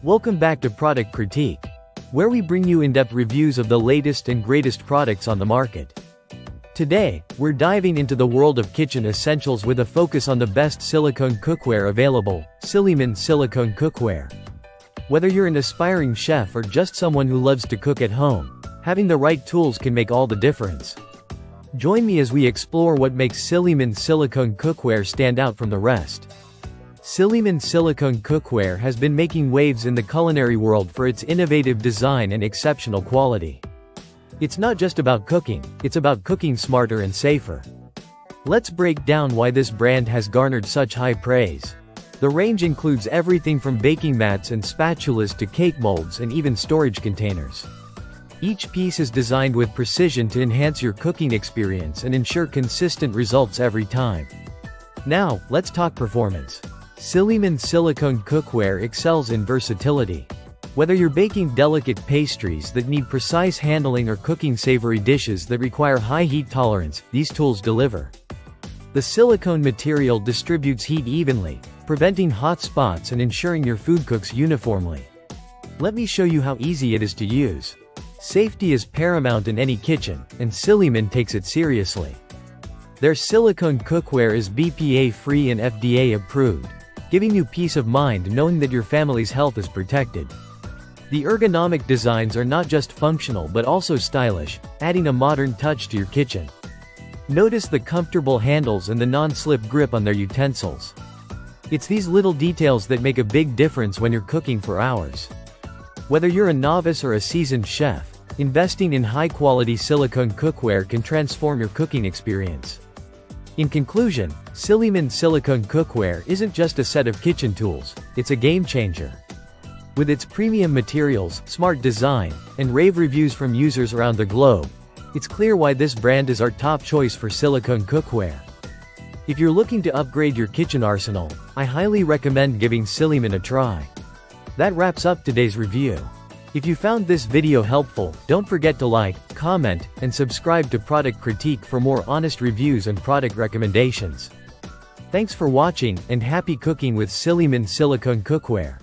Welcome back to Product Critique, where we bring you in-depth reviews of the latest and greatest products on the market. Today, we're diving into the world of kitchen essentials with a focus on the best silicone cookware available, Sillymann Silicone Cookware. Whether you're an aspiring chef or just someone who loves to cook at home, having the right tools can make all the difference. Join me as we explore what makes Sillymann Silicone Cookware stand out from the rest. Sillymann Silicone Cookware has been making waves in the culinary world for its innovative design and exceptional quality. It's not just about cooking, it's about cooking smarter and safer. Let's break down why this brand has garnered such high praise. The range includes everything from baking mats and spatulas to cake molds and even storage containers. Each piece is designed with precision to enhance your cooking experience and ensure consistent results every time. Now, let's talk performance. Sillymann Silicone Cookware excels in versatility. Whether you're baking delicate pastries that need precise handling or cooking savory dishes that require high heat tolerance, these tools deliver. The silicone material distributes heat evenly, preventing hot spots and ensuring your food cooks uniformly. Let me show you how easy it is to use. Safety is paramount in any kitchen, and Sillymann takes it seriously. Their silicone cookware is BPA-free and FDA-approved, giving you peace of mind knowing that your family's health is protected. The ergonomic designs are not just functional but also stylish, adding a modern touch to your kitchen. Notice the comfortable handles and the non-slip grip on their utensils. It's these little details that make a big difference when you're cooking for hours. Whether you're a novice or a seasoned chef, investing in high-quality silicone cookware can transform your cooking experience. In conclusion, Sillymann Silicone Cookware isn't just a set of kitchen tools, it's a game-changer. With its premium materials, smart design, and rave reviews from users around the globe, it's clear why this brand is our top choice for silicone cookware. If you're looking to upgrade your kitchen arsenal, I highly recommend giving Sillymann a try. That wraps up today's review. If you found this video helpful, don't forget to like, comment, and subscribe to Product Critique for more honest reviews and product recommendations. Thanks for watching, and happy cooking with Sillymann Silicone Cookware.